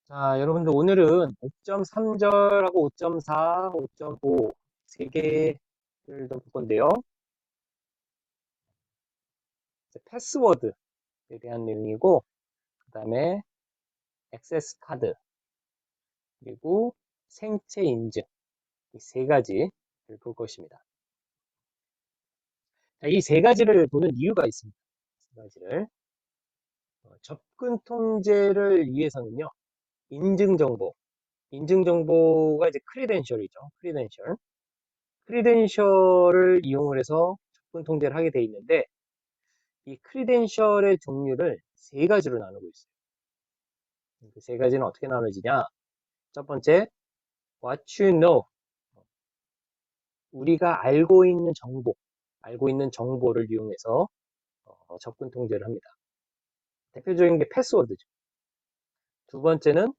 자, 여러분들 오늘은 5.3절하고 5.4, 5.5 세 개를 좀 볼 건데요. 이제 패스워드에 대한 내용이고, 그 다음에 액세스 카드, 그리고 생체 인증 이 세 가지를 볼 것입니다. 자, 이 세 가지를 보는 이유가 있습니다. 세 가지를 접근 통제를 위해서는요. 인증 정보, 인증 정보가 이제 크리덴셜이죠. 크리덴셜을 이용을 해서 접근 통제를 하게 돼 있는데 이 크리덴셜의 종류를 세 가지로 나누고 있어요. 그 세 가지는 어떻게 나눠지냐? 첫 번째, what you know. 우리가 알고 있는 정보를 이용해서 접근 통제를 합니다. 대표적인 게 패스워드죠. 두 번째는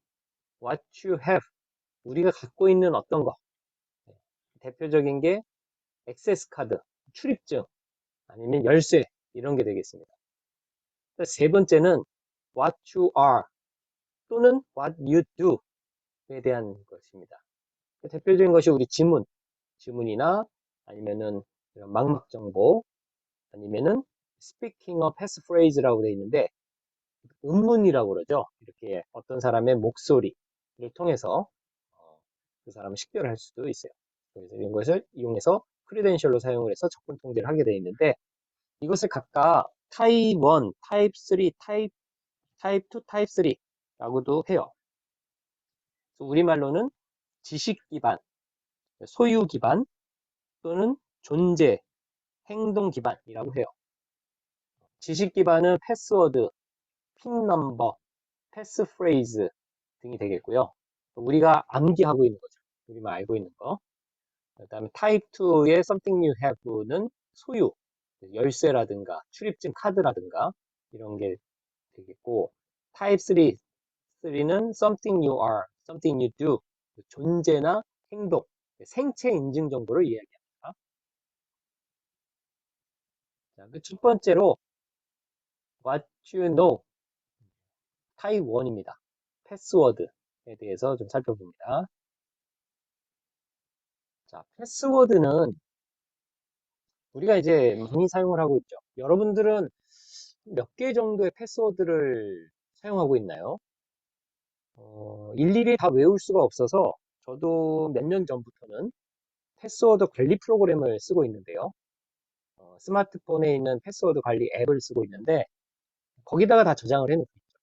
what you have. 우리가 갖고 있는 어떤 거. 대표적인 게 액세스 카드, 출입증, 아니면 열쇠, 이런 게 되겠습니다. 세 번째는 what you are 또는 what you do에 대한 것입니다. 대표적인 것이 우리 지문이나 아니면은 이런 망막 정보, 아니면은 speaking a passphrase라고 되어 있는데 음문이라고 그러죠. 이렇게 어떤 사람의 목소리를 통해서 그 사람을 식별할 수도 있어요. 그래서 이런 것을 이용해서 크리덴셜로 사용을 해서 접근 통제를 하게 되어 있는데 이것을 각각 타입 1, 타입 3, 타입 2, 타입 3라고도 해요. 우리말로는 지식 기반, 소유 기반 또는 존재, 행동 기반이라고 해요. 지식 기반은 패스워드, 핀 넘버, 패스프레이즈 등이 되겠고요. 우리가 암기하고 있는 거죠. 우리만 알고 있는 거. 그다음에 타입 2의 something you have는 소유, 열쇠라든가 출입증 카드라든가 이런 게 되겠고, 타입 3는 something you are, something you do, 존재나 행동, 생체 인증 정보를 이야기합니다. 자, 그 첫 번째로 what you know 타입 1입니다. 패스워드에 대해서 좀 살펴봅니다. 자, 패스워드는 우리가 이제 많이 사용을 하고 있죠. 여러분들은 몇 개 정도의 패스워드를 사용하고 있나요? 일일이 다 외울 수가 없어서 저도 몇 년 전부터는 패스워드 관리 프로그램을 쓰고 있는데요. 스마트폰에 있는 패스워드 관리 앱을 쓰고 있는데 거기다가 다 저장을 해놓고 있죠.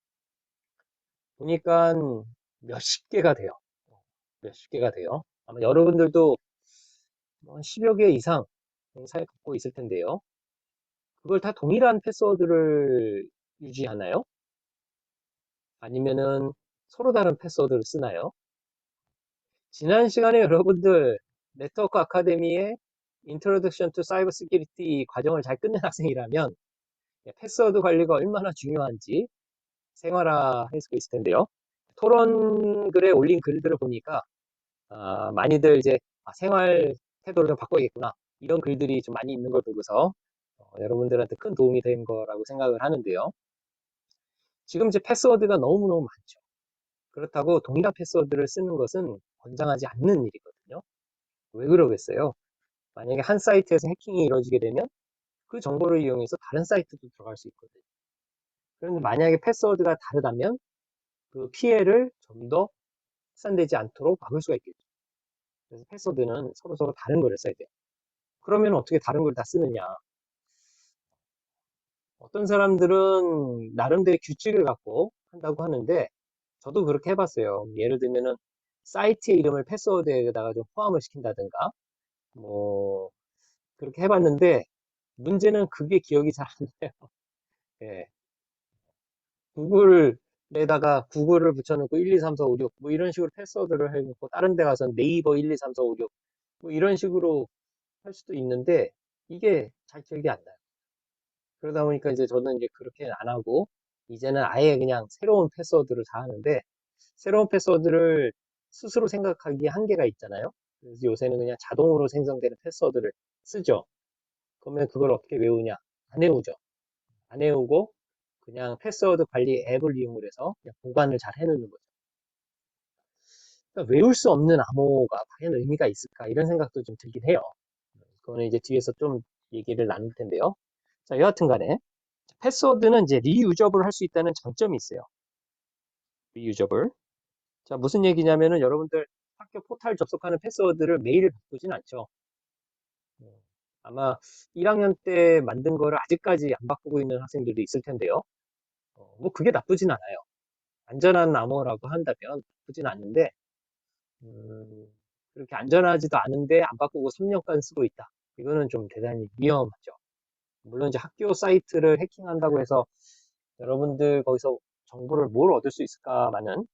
보니까 몇십 개가 돼요. 몇십 개가 돼요. 아마 여러분들도 10여 개 이상 사용 갖고 있을 텐데요. 그걸 다 동일한 패스워드를 유지하나요? 아니면은 서로 다른 패스워드를 쓰나요? 지난 시간에 여러분들 네트워크 아카데미의 Introduction to Cyber Security 과정을 잘 끝낸 학생이라면 패스워드 관리가 얼마나 중요한지 생활화할 수 있을 텐데요. 토론 글에 올린 글들을 보니까 많이들 이제 생활 태도를 좀 바꿔야겠구나 이런 글들이 좀 많이 있는 걸 보고서 여러분들한테 큰 도움이 된 거라고 생각을 하는데요. 지금 이제 패스워드가 너무너무 많죠. 그렇다고 동일한 패스워드를 쓰는 것은 권장하지 않는 일이거든요. 왜 그러겠어요? 만약에 한 사이트에서 해킹이 이루어지게 되면 그 정보를 이용해서 다른 사이트도 들어갈 수 있거든요. 그런데 만약에 패스워드가 다르다면 그 피해를 좀 더 확산되지 않도록 막을 수가 있겠죠. 그래서 패스워드는 서로 다른 거를 써야 돼요. 그러면 어떻게 다른 걸 다 쓰느냐? 어떤 사람들은 나름대로 규칙을 갖고 한다고 하는데 저도 그렇게 해봤어요. 예를 들면은 사이트의 이름을 패스워드에다가 좀 포함을 시킨다든가 뭐 그렇게 해봤는데 문제는 그게 기억이 잘 안 나요. 예. 구글에다가 구글을 붙여놓고 1, 2, 3, 4, 5, 6 뭐 이런 식으로 패스워드를 해놓고 다른 데 가서 네이버 1, 2, 3, 4, 5, 6 뭐 이런 식으로 할 수도 있는데 이게 잘 기억이 안 나요. 그러다 보니까 이제 저는 이제 그렇게 안 하고 이제는 아예 그냥 새로운 패스워드를 다 하는데 새로운 패스워드를 스스로 생각하기에 한계가 있잖아요. 그래서 요새는 그냥 자동으로 생성되는 패스워드를 쓰죠. 그러면 그걸 어떻게 외우냐? 안 외우죠. 안 외우고 그냥 패스워드 관리 앱을 이용을 해서 그냥 보관을 잘 해놓는 거죠. 그러니까 외울 수 없는 암호가 과연 의미가 있을까? 이런 생각도 좀 들긴 해요. 그거는 이제 뒤에서 좀 얘기를 나눌 텐데요. 자, 여하튼 간에 패스워드는 이제 리유저블 할 수 있다는 장점이 있어요. 리유저블. 자, 무슨 얘기냐면은 여러분들 학교 포탈 접속하는 패스워드를 매일 바꾸진 않죠. 음, 아마 1학년 때 만든 거를 아직까지 안 바꾸고 있는 학생들도 있을 텐데요. 뭐 그게 나쁘진 않아요. 안전한 암호라고 한다면 나쁘진 않는데 음, 그렇게 안전하지도 않은데 안 바꾸고 3년간 쓰고 있다. 이거는 좀 대단히 위험하죠. 물론 이제 학교 사이트를 해킹한다고 해서 여러분들 거기서 정보를 뭘 얻을 수 있을까만은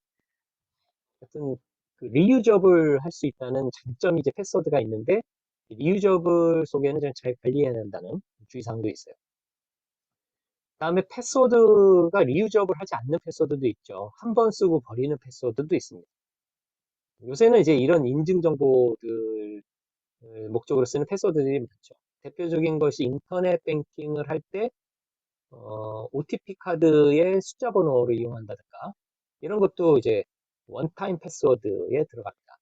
하여튼 그 리유저블 할 수 있다는 장점이 이제 패스워드가 있는데 리유저블 속에는 좀 잘 관리해야 된다는 주의사항도 있어요. 다음에 패스워드가 리유저블 하지 않는 패스워드도 있죠. 한 번 쓰고 버리는 패스워드도 있습니다. 요새는 이제 이런 인증 정보들 목적으로 쓰는 패스워드들이 많죠. 대표적인 것이 인터넷 뱅킹을 할 때 OTP 카드의 숫자 번호를 이용한다든가 이런 것도 이제 원타임 패스워드에 들어갑니다.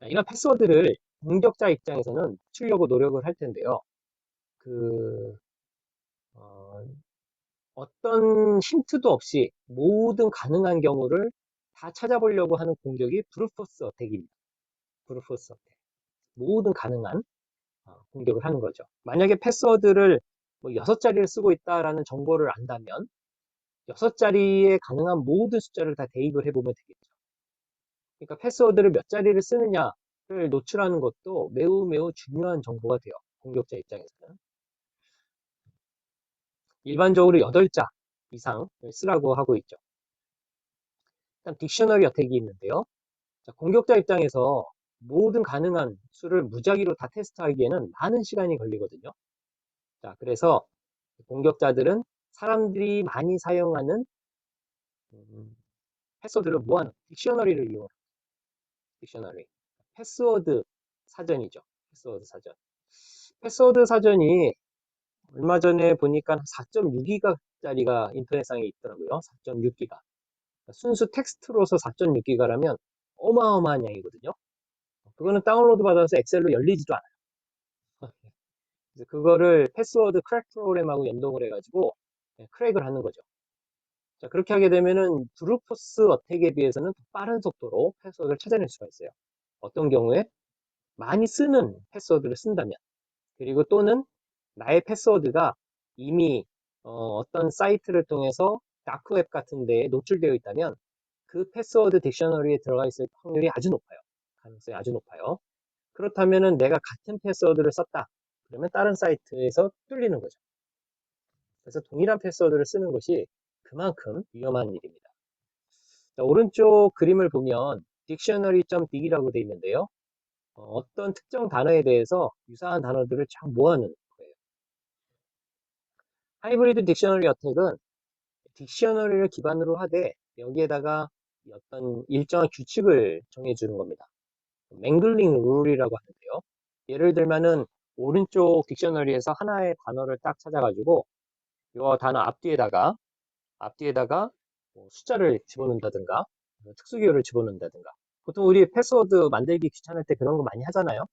이런 패스워드를 공격자 입장에서는 맞추려고 노력을 할 텐데요. 그 어, 어떤 힌트도 없이 모든 가능한 경우를 다 찾아보려고 하는 공격이 브루포스 어택입니다. 브루포스 어택. 모든 가능한 공격을 하는 거죠. 만약에 패스워드를 뭐 6자리를 쓰고 있다라는 정보를 안다면 6자리에 가능한 모든 숫자를 다 대입을 해보면 되겠죠. 그러니까 패스워드를 몇 자리를 쓰느냐를 노출하는 것도 매우 매우 중요한 정보가 돼요. 공격자 입장에서는. 일반적으로 8자 이상 쓰라고 하고 있죠. 일단 딕셔너리 어택이 있는데요. 자, 공격자 입장에서 모든 가능한 수를 무작위로 다 테스트하기에는 많은 시간이 걸리거든요. 자, 그래서 공격자들은 사람들이 많이 사용하는 패스워드를 모아놓은 딕셔너리를 이용합니다. 딕셔너리. 패스워드 사전이죠. 패스워드 사전. 패스워드 사전이 얼마 전에 보니까 4.6기가짜리가 인터넷상에 있더라고요. 4.6기가. 순수 텍스트로서 4.6기가라면 어마어마한 양이거든요. 그거는 다운로드 받아서 엑셀로 열리지도 않아요. 그래서 그거를 패스워드 크랙 프로그램하고 연동을 해가지고 크랙을 하는 거죠. 자, 그렇게 하게 되면은 브루포스 어택에 비해서는 더 빠른 속도로 패스워드를 찾아낼 수가 있어요. 어떤 경우에 많이 쓰는 패스워드를 쓴다면, 그리고 또는 나의 패스워드가 이미 떤 사이트를 통해서 다크웹 같은 데에 노출되어 있다면 그 패스워드 딕셔너리에 들어가 있을 확률이 아주 높아요. 가능성이 아주 높아요. 그렇다면은 내가 같은 패스워드를 썼다. 그러면 다른 사이트에서 뚫리는 거죠. 그래서 동일한 패스워드를 쓰는 것이 그만큼 위험한 일입니다. 자, 오른쪽 그림을 보면 dictionary.dig이라고 되어 있는데요. 어떤 특정 단어에 대해서 유사한 단어들을 쫙 모아놓은 거예요. 하이브리드 딕셔너리 어택은 딕셔너리를 기반으로 하되 여기에다가 어떤 일정한 규칙을 정해주는 겁니다. 맹글링 룰이라고 하는데요. 예를 들면은 오른쪽 딕셔너리에서 하나의 단어를 딱 찾아가지고 이 단어 앞뒤에다가 뭐 숫자를 집어넣는다든가 특수기호를 집어넣는다든가 보통 우리 패스워드 만들기 귀찮을 때 그런 거 많이 하잖아요.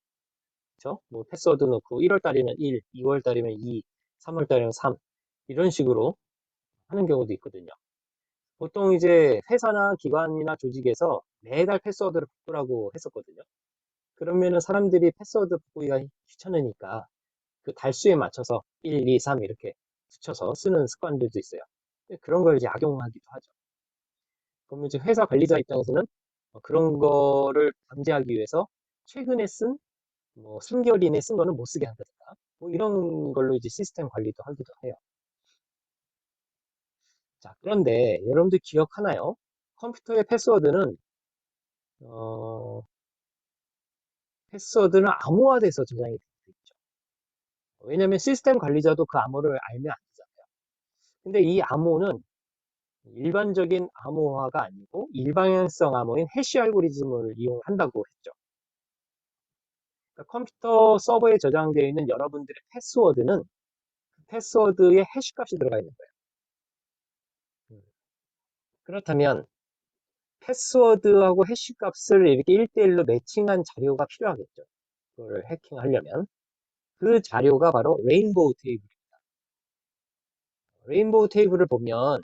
그렇죠? 뭐 패스워드 넣고 1월 달이면 1, 2월 달이면 2, 3월 달이면 3 이런 식으로 하는 경우도 있거든요. 보통 이제 회사나 기관이나 조직에서 매달 패스워드를 바꾸라고 했었거든요. 그러면은 사람들이 패스워드 바꾸기가 귀찮으니까 그 달수에 맞춰서 1, 2, 3 이렇게 붙여서 쓰는 습관들도 있어요. 그런 걸 이제 악용하기도 하죠. 그러면 이제 회사 관리자 입장에서는 그런 거를 방지하기 위해서 최근에 뭐 3개월 이내에 쓴 거는 못 쓰게 한다든가 뭐 이런 걸로 이제 시스템 관리도 하기도 해요. 자, 그런데 여러분들 기억하나요? 컴퓨터의 어, 패스워드는 암호화돼서 저장이 되어 있죠. 왜냐하면 시스템 관리자도 그 암호를 알면 안 되잖아요. 근데 이 암호는 일반적인 암호화가 아니고 일방향성 암호인 해시 알고리즘을 이용한다고 했죠. 그러니까 컴퓨터 서버에 저장되어 있는 여러분들의 패스워드는 그 패스워드에 해시 값이 들어가 있는 거예요. 그렇다면 패스워드하고 해시 값을 이렇게 1대1로 매칭한 자료가 필요하겠죠. 그거를 해킹하려면. 그 자료가 바로 레인보우 테이블. 레인보우 테이블을 보면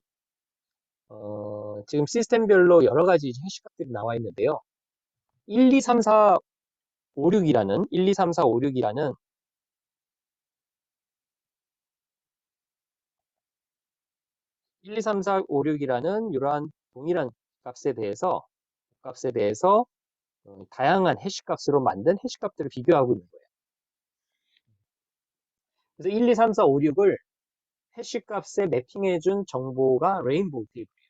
지금 시스템별로 여러 가지 해시 값들이 나와 있는데요. 1, 2, 3, 4, 5, 6이라는 1, 2, 3, 4, 5, 6이라는 1, 2, 3, 4, 5, 6이라는 이러한 동일한 값에 대해서 다양한 해시 값으로 만든 해시 값들을 비교하고 있는 거예요. 그래서 1, 2, 3, 4, 5, 6을 해시 값에 매핑해준 정보가 레인보우 테이블이에요.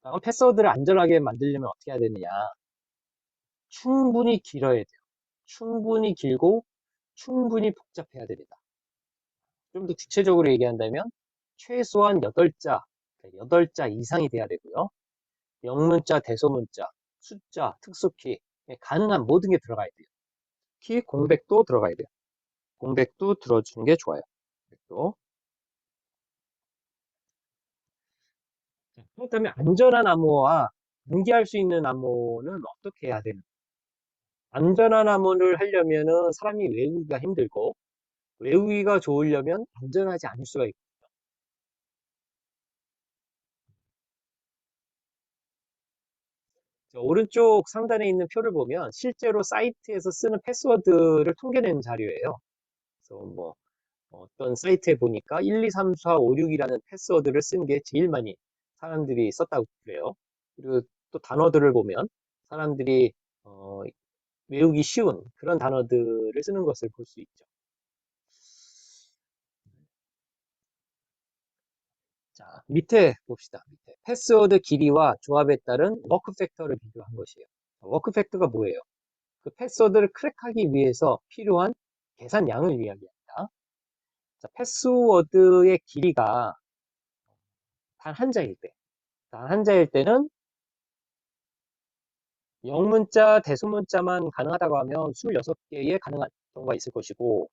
그럼 패스워드를 안전하게 만들려면 어떻게 해야 되느냐? 충분히 길어야 돼요. 충분히 길고 충분히 복잡해야 됩니다. 좀 더 구체적으로 얘기한다면 최소한 8자, 8자 이상이 돼야 되고요. 영문자, 대소문자, 숫자, 특수키, 가능한 모든 게 들어가야 돼요. 특히 공백도 들어가야 돼요. 공백도 들어주는 게 좋아요. 공백도. 그렇다면 안전한 암호와 분기할 수 있는 암호는 어떻게 해야 되는지. 안전한 암호를 하려면은 사람이 외우기가 힘들고 외우기가 좋으려면 안전하지 않을 수가 있고 오른쪽 상단에 있는 표를 보면 실제로 사이트에서 쓰는 패스워드를 통계낸 자료예요. 그래서 뭐 어떤 사이트에 보니까 1, 2, 3, 4, 5, 6이라는 패스워드를 쓴 게 제일 많이 사람들이 썼다고 그래요. 그리고 또 단어들을 보면 사람들이 외우기 쉬운 그런 단어들을 쓰는 것을 볼 수 있죠. 자, 밑에 봅시다. 밑에. 패스워드 길이와 조합에 따른 워크 팩터를 비교한 것이에요. 워크 팩터가 뭐예요? 그 패스워드를 크랙하기 위해서 필요한 계산량을 이야기합니다. 자, 패스워드의 길이가 단 한자일 때, 단 한자일 때는 영문자, 대소문자만 가능하다고 하면 26개의 가능한 경우가 있을 것이고,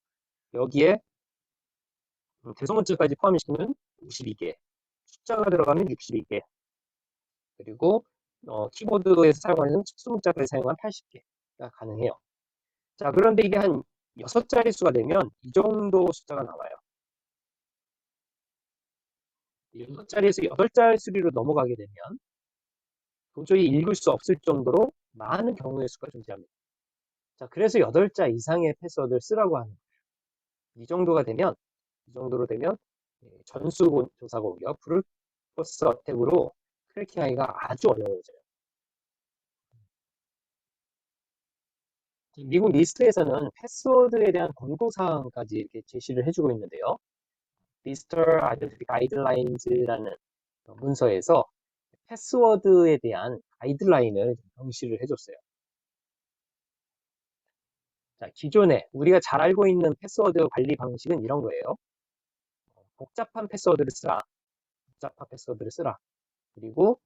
여기에 대소문자까지 포함시키면 52개, 숫자가 들어가면 62개, 그리고 키보드에서 사용하는 특수문자까지 사용한 80개가 가능해요. 자, 그런데 이게 한 6자릿수가 되면 이 정도 숫자가 나와요. 6자리에서 8자릿수로 넘어가게 되면 도저히 읽을 수 없을 정도로 많은 경우의 수가 존재합니다. 자, 그래서 8자 이상의 패스워드를 쓰라고 하는 거예요. 이 정도가 되면, 이 정도로 되면 전수 조사 공격, 브루트포스 어택으로 크래킹하기가 아주 어려워져요. 미국 리스트에서는 패스워드에 대한 권고사항까지 이렇게 제시를 해주고 있는데요. Visitor Identity Guidelines라는 문서에서 패스워드에 대한 가이드라인을 명시를 해줬어요. 자, 기존에 우리가 잘 알고 있는 패스워드 관리 방식은 이런 거예요. 복잡한 패스워드를 쓰라. 복잡한 패스워드를 쓰라. 그리고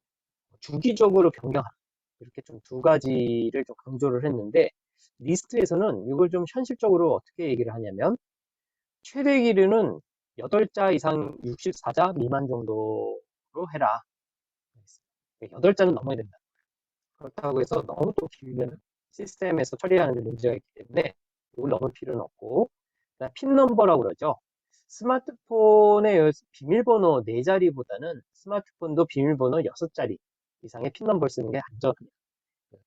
주기적으로 변경하라. 이렇게 좀 두 가지를 좀 강조를 했는데 리스트에서는 이걸 좀 현실적으로 어떻게 얘기를 하냐면 최대 길이는 8자 이상 64자 미만 정도로 해라. 8자는 넘어야 된다. 그렇다고 해서 너무 또 길면 시스템에서 처리하는 데 문제가 있기 때문에 이걸 넘을 필요는 없고 핀 넘버라고 그러죠. 스마트폰의 비밀번호 4자리보다는 스마트폰도 비밀번호 6자리 이상의 핀 넘버를 쓰는 게 안전합니다.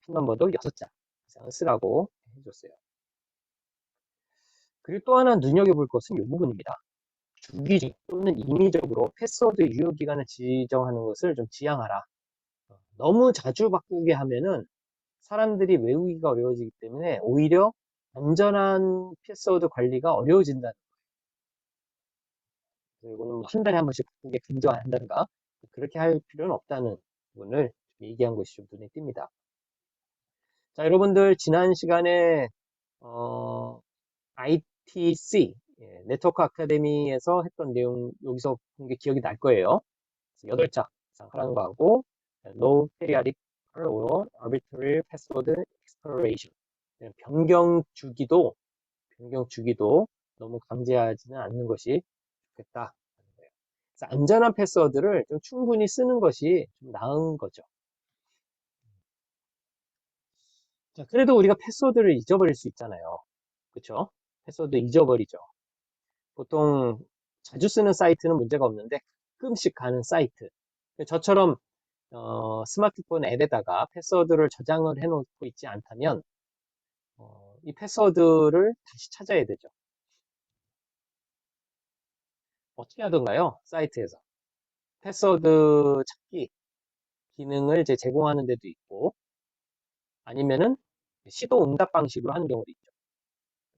핀 넘버도 6자 이상 쓰라고 해줬어요. 그리고 또 하나 눈여겨볼 것은 이 부분입니다. 주기적 또는 임의적으로 패스워드 유효기간을 지정하는 것을 좀 지양하라. 너무 자주 바꾸게 하면은 사람들이 외우기가 어려워지기 때문에 오히려 안전한 패스워드 관리가 어려워진다는 거예요. 이거는 한 달에 한 번씩 바꾸게 강조한다든가 그렇게 할 필요는 없다는 부분을 얘기한 것이 좀 눈에 띕니다. 자, 여러분들 지난 시간에 ITC 네트워크 아카데미에서 했던 내용 여기서 본 게 기억이 날 거예요. 8자 이상 하라는 거하고 No periodic or arbitrary password exploration 변경 주기도 너무 강제하지는 않는 것이 좋겠다. 그래서 안전한 패스워드를 좀 충분히 쓰는 것이 좀 나은 거죠. 자, 그래도 우리가 패스워드를 잊어버릴 수 있잖아요. 그쵸? 패스워드 잊어버리죠. 보통 자주 쓰는 사이트는 문제가 없는데 가끔씩 가는 사이트. 저처럼 스마트폰 앱에다가 패스워드를 저장을 해놓고 있지 않다면 이 패스워드를 다시 찾아야 되죠. 어떻게 하던가요? 사이트에서 패스워드 찾기 기능을 이제 제공하는 데도 있고 아니면은 시도 응답 방식으로 하는 경우도 있죠.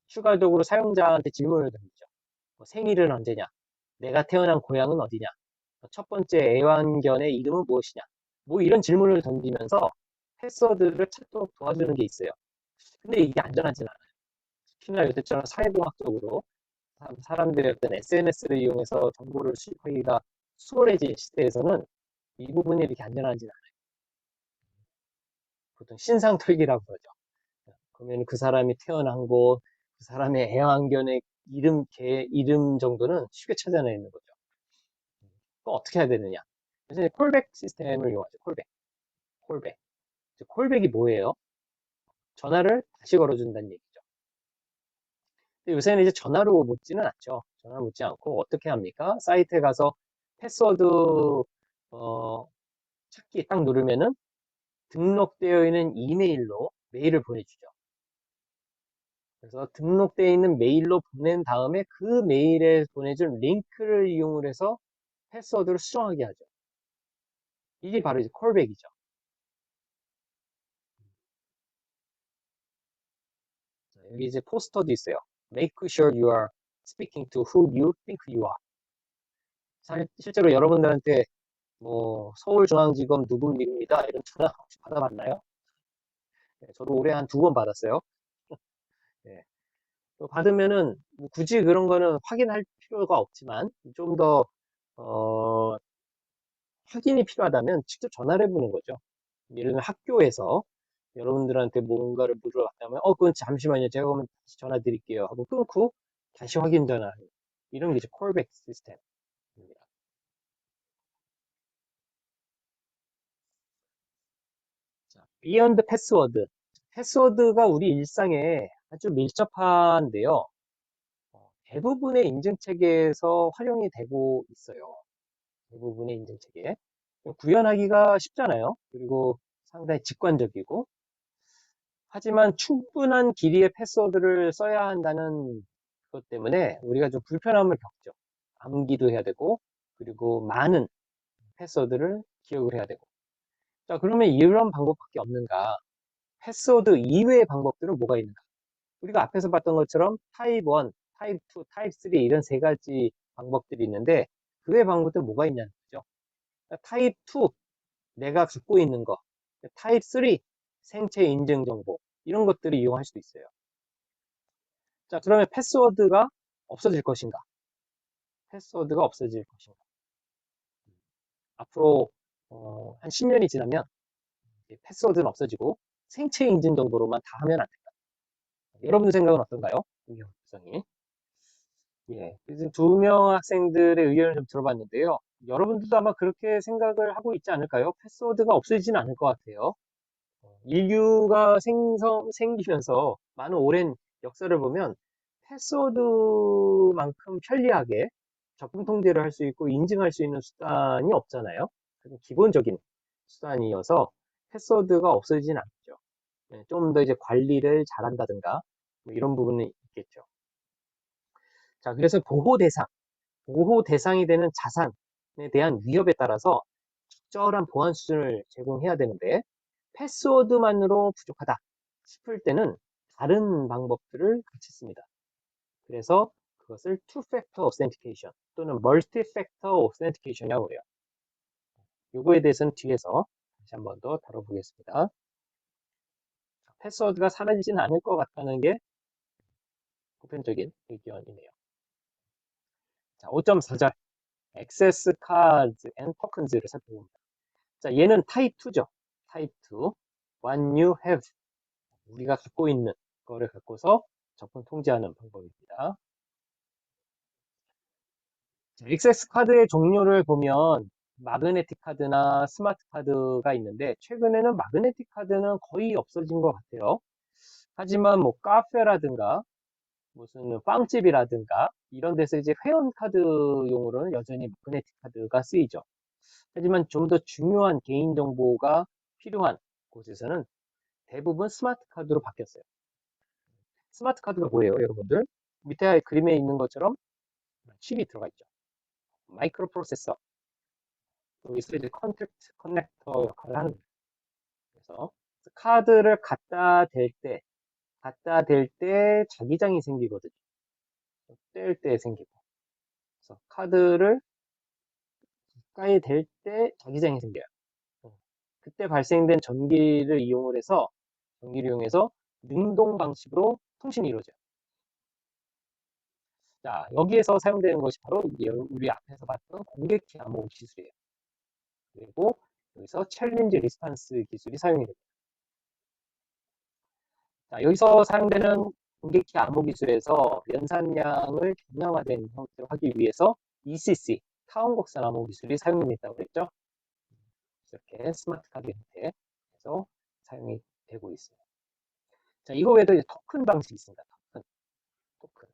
추가적으로 사용자한테 질문을 던지죠. 뭐 생일은 언제냐? 내가 태어난 고향은 어디냐? 첫 번째 애완견의 이름은 무엇이냐? 뭐 이런 질문을 던지면서 패스워드를 찾도록 도와주는 게 있어요. 근데 이게 안전하진 않아요. 특히나 요새처럼 사회공학적으로 사람들의 어떤 SNS를 이용해서 정보를 수집하기가 수월해진 시대에서는 이 부분이 이렇게 안전하진 않아요. 보통 신상털기라고 그러죠. 그러면 그 사람이 태어난 곳, 그 사람의 애완견의 이름, 개 이름 정도는 쉽게 찾아내는 거죠. 그거 어떻게 해야 되느냐? 그래서 콜백 시스템을 이용하죠. 콜백. 콜백. 콜백이 뭐예요? 전화를 다시 걸어준다는 얘기죠. 근데 요새는 이제 전화로 묻지는 않죠. 전화로 묻지 않고 어떻게 합니까? 사이트에 가서 패스워드 어, 찾기 딱 누르면은 등록되어 있는 이메일로 메일을 보내주죠. 그래서 등록되어 있는 메일로 보낸 다음에 그 메일에 보내준 링크를 이용을 해서 패스워드를 수정하게 하죠. 이게 바로 이제 콜백이죠. 여기 이제 포스터도 있어요. Make sure you are speaking to who you think you are. 실제로 여러분들한테 뭐 서울중앙지검 누구입니다 이런 전화 혹시 받아봤나요? 네, 저도 올해 한 2번 받았어요. 네. 받으면은 굳이 그런 거는 확인할 필요가 없지만 좀 더 확인이 필요하다면 직접 전화를 해보는 거죠. 예를 들면 학교에서 여러분들한테 뭔가를 물어봤다면 그건 잠시만요. 제가 그러면 다시 전화 드릴게요 하고 끊고 다시 확인 전화 이런 게 이제 콜백 시스템입니다. 자, 비욘드 패스워드. 패스워드가 우리 일상에 아주 밀접한데요. 대부분의 인증체계에서 활용이 되고 있어요. 대부분의 인증체계. 구현하기가 쉽잖아요. 그리고 상당히 직관적이고. 하지만 충분한 길이의 패스워드를 써야 한다는 것 때문에 우리가 좀 불편함을 겪죠. 암기도 해야 되고, 그리고 많은 패스워드를 기억을 해야 되고. 자, 그러면 이런 방법밖에 없는가? 패스워드 이외의 방법들은 뭐가 있는가? 우리가 앞에서 봤던 것처럼 타입 1, 타입 2, 타입 3 이런 세 가지 방법들이 있는데 그 외의 방법들은 뭐가 있냐는 거죠. 타입 2, 내가 갖고 있는 거. 타입 3, 생체 인증 정보. 이런 것들을 이용할 수도 있어요. 자, 그러면 패스워드가 없어질 것인가? 패스워드가 없어질 것인가? 앞으로 한 10년이 지나면 패스워드는 없어지고 생체 인증 정보로만 다 하면 안 된다. 여러분 생각은 어떤가요? 의견성이. 예, 요즘 2명 학생들의 의견을 좀 들어봤는데요. 여러분들도 아마 그렇게 생각을 하고 있지 않을까요? 패스워드가 없어지지는 않을 것 같아요. 인류가 생기면서 많은 오랜 역사를 보면 패스워드만큼 편리하게 적금 통제를 할 수 있고 인증할 수 있는 수단이 없잖아요. 기본적인 수단이어서 패스워드가 없어지진 않죠. 좀 더 이제 관리를 잘한다든가 뭐 이런 부분은 있겠죠. 자, 그래서 보호 대상이 되는 자산에 대한 위협에 따라서 적절한 보안 수준을 제공해야 되는데 패스워드만으로 부족하다 싶을 때는 다른 방법들을 같이 씁니다. 그래서 그것을 Two-Factor Authentication 또는 Multi-Factor Authentication이라고 해요. 요거에 대해서는 뒤에서 다시 한번 더 다뤄보겠습니다. 패스워드가 사라지지는 않을 것 같다는 게 보편적인 의견이네요. 자, 5.4절 Access Cards and Tokens를 살펴봅니다. 자, 얘는 타입 2죠. 타입 2. What you have. 우리가 갖고 있는 거를 갖고서 적분 통제하는 방법입니다. 액세스 카드의 종류를 보면 마그네틱 카드나 스마트 카드가 있는데 최근에는 마그네틱 카드는 거의 없어진 것 같아요. 하지만 뭐 카페라든가 무슨 빵집이라든가 이런 데서 이제 회원 카드용으로는 여전히 마그네틱 카드가 쓰이죠. 하지만 좀 더 중요한 개인정보가 필요한 곳에서는 대부분 스마트 카드로 바뀌었어요. 스마트 카드가 뭐예요, 여러분들? 밑에 그림에 있는 것처럼 칩이 들어가 있죠. 마이크로 프로세서, 여기서 이제 컨택트 커넥터 역할을 하는 거예요. 그래서 카드를 갖다 댈 때 자기장이 생기거든요. 뗄 때 생기고. 그래서 카드를 가까이 댈 때 자기장이 생겨요. 그때 발생된 전기를 이용해서 능동 방식으로 통신이 이루어져요. 자, 여기에서 사용되는 것이 바로 우리 앞에서 봤던 공개키 암호 기술이에요. 그리고 여기서 챌린지 리스판스 기술이 사용이 됩니다. 자, 여기서 사용되는 공개키 암호 기술에서 연산량을 경량화된 형태로 하기 위해서 ECC, 타원 곡선 암호 기술이 사용됐다고 그랬죠? 이렇게 스마트 카드 형태에서 사용이 되고 있어요. 자, 이거 외에도 토큰 방식이 있습니다. 토큰.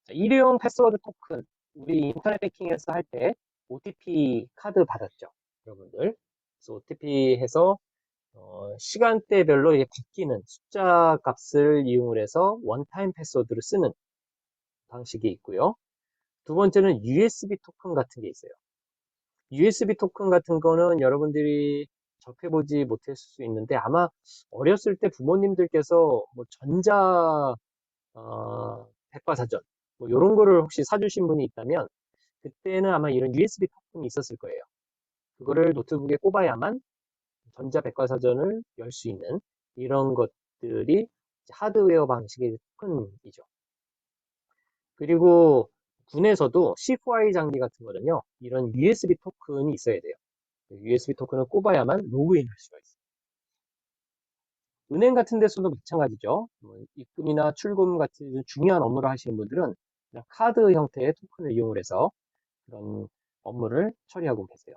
자, 일회용 패스워드 토큰. 우리 인터넷 뱅킹에서 할 때 OTP 카드 받았죠, 여러분들. 그래서 OTP 해서 시간대별로 바뀌는 숫자 값을 이용을 해서 원타임 패스워드를 쓰는 방식이 있고요. 두 번째는 USB 토큰 같은 게 있어요. USB 토큰 같은 거는 여러분들이 접해보지 못했을 수 있는데 아마 어렸을 때 부모님들께서 뭐 백과사전 뭐 이런 거를 혹시 사주신 분이 있다면 그때는 아마 이런 USB 토큰이 있었을 거예요. 그거를 노트북에 꼽아야만 전자 백과사전을 열 수 있는 이런 것들이 하드웨어 방식의 토큰이죠. 그리고 군에서도 C4I 장비 같은 거는요, 이런 USB 토큰이 있어야 돼요. USB 토큰을 꼽아야만 로그인할 수가 있어요. 은행 같은 데서도 마찬가지죠. 뭐 입금이나 출금 같은 중요한 업무를 하시는 분들은 카드 형태의 토큰을 이용을 해서 그런 업무를 처리하고 계세요.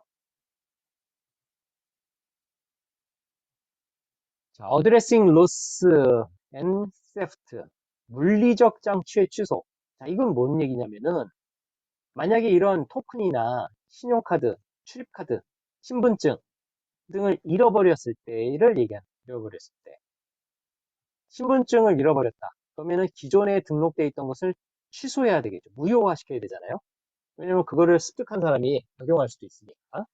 자, 어드레싱 로스 앤 세프트, 물리적 장치의 취소. 자, 이건 뭔 얘기냐면은 만약에 이런 토큰이나 신용카드, 출입카드, 신분증 등을 잃어버렸을 때를 얘기합니다. 잃어버렸을 때. 신분증을 잃어버렸다. 그러면은 기존에 등록되어 있던 것을 취소해야 되겠죠. 무효화시켜야 되잖아요. 왜냐면 그거를 습득한 사람이 적용할 수도 있으니까.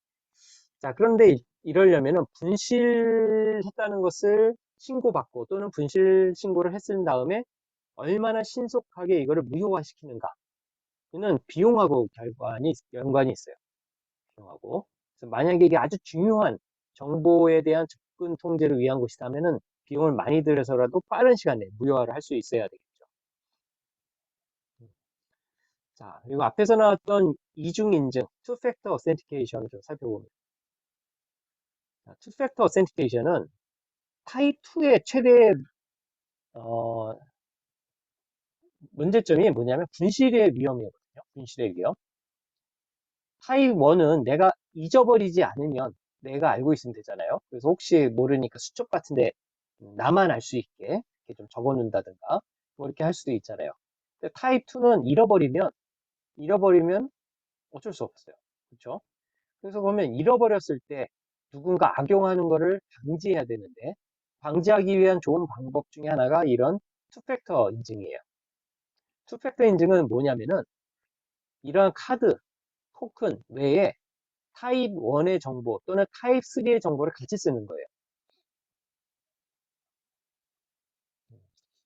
자, 그런데 이러려면은 분실했다는 것을 신고받고 또는 분실 신고를 했은 다음에 얼마나 신속하게 이거를 무효화시키는가. 는 비용하고 연관이 있어요. 비용하고. 그래서 만약에 이게 아주 중요한 정보에 대한 접근 통제를 위한 것이라면은 비용을 많이 들여서라도 빠른 시간 내에 무효화를 할 수 있어야 되겠죠. 자, 그리고 앞에서 나왔던 이중 인증, 투-팩터 어센티케이션을 좀 살펴봅니다. 투-팩터 어센티케이션은 타입 2의 최대 어, 문제점이 뭐냐면 분실의 위험이거든요. 분실의 위험. 타입 1은 내가 잊어버리지 않으면 내가 알고 있으면 되잖아요. 그래서 혹시 모르니까 수첩 같은데 나만 알 수 있게 이렇게 좀 적어 놓는다든가 뭐 이렇게 할 수도 있잖아요. 근데 타입 2는 잃어버리면 어쩔 수 없어요. 그렇죠? 그래서 보면 잃어버렸을 때 누군가 악용하는 거를 방지해야 되는데 방지하기 위한 좋은 방법 중에 하나가 이런 투팩터 인증이에요. 투팩터 인증은 뭐냐면은 이런 카드, 토큰 외에 타입 1의 정보 또는 타입 3의 정보를 같이 쓰는 거예요.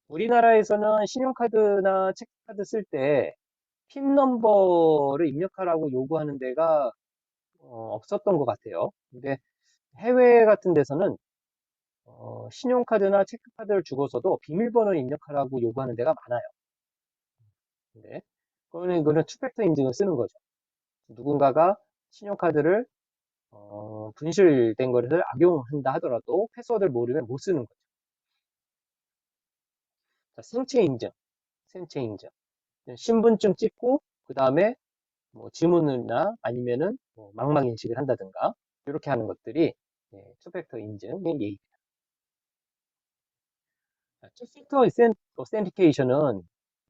우리나라에서는 신용카드나 체크카드 쓸 때 핀 넘버를 입력하라고 요구하는 데가 없었던 것 같아요. 근데 해외 같은 데서는 신용카드나 체크카드를 주고서도 비밀번호를 입력하라고 요구하는 데가 많아요. 근데 그거는 투팩터 인증을 쓰는 거죠. 누군가가 신용카드를 분실된 것을 악용한다 하더라도 패스워드를 모르면 못 쓰는 거죠. 자, 생체 인증. 신분증 찍고 그 다음에 뭐 지문이나 아니면은 뭐 망막 인식을 한다든가 이렇게 하는 것들이 투팩터 인증의 예입니다. 투팩터 오센티케이션은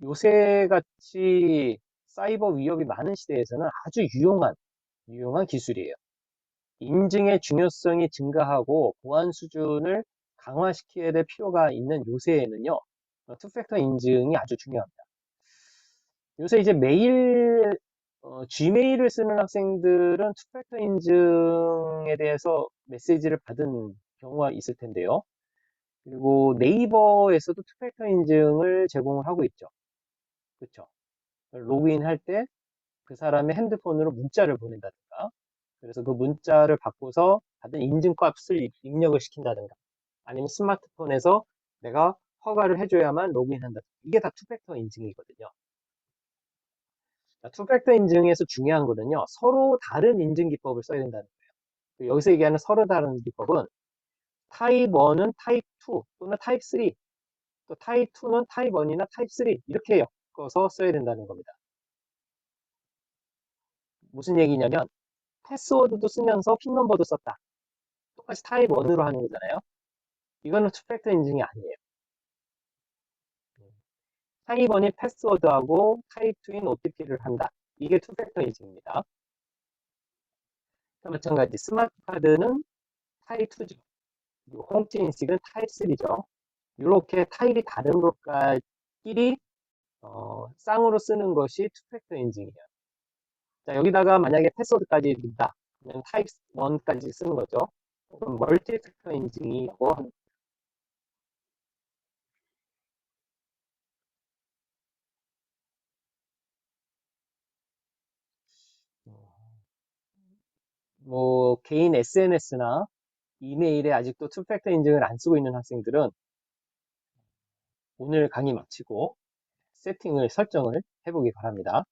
요새 같이 사이버 위협이 많은 시대에서는 아주 유용한 기술이에요. 인증의 중요성이 증가하고 보안 수준을 강화시켜야 될 필요가 있는 요새에는요, 투팩터 인증이 아주 중요합니다. 요새 이제 매일 Gmail을 쓰는 학생들은 투팩터 인증에 대해서 메시지를 받은 경우가 있을 텐데요. 그리고 네이버에서도 투팩터 인증을 제공을 하고 있죠. 그렇죠. 로그인할 때 그 사람의 핸드폰으로 문자를 보낸다든가, 그래서 그 문자를 받고서 받은 인증값을 입력을 시킨다든가, 아니면 스마트폰에서 내가 허가를 해줘야만 로그인한다. 이게 다 투팩터 인증이거든요. 투팩터 인증에서 중요한 거는요, 서로 다른 인증 기법을 써야 된다는 거예요. 여기서 얘기하는 서로 다른 기법은 타입 1은 타입 2 또는 타입 3, 또 타입 2는 타입 1이나 타입 3 이렇게 엮어서 써야 된다는 겁니다. 무슨 얘기냐면 패스워드도 쓰면서 핀 넘버도 썼다. 똑같이 타입 1으로 하는 거잖아요. 이거는 투팩터 인증이 아니에요. 타입 1이 패스워드하고 타입 2인 OTP를 한다. 이게 투팩터 인증입니다. 마찬가지 스마트 카드는 타입 2죠. 그리고 홈트 인식은 타입 3죠. 이렇게 타입이 다른 것끼리 쌍으로 쓰는 것이 투팩터 인증이에요. 자, 여기다가 만약에 패스워드까지 넣는다. 그러면 타입 1까지 쓰는 거죠. 그럼 멀티 팩터 인증이라고 합니다. 뭐 개인 SNS나 이메일에 아직도 투팩터 인증을 안 쓰고 있는 학생들은 오늘 강의 마치고 설정을 해보기 바랍니다.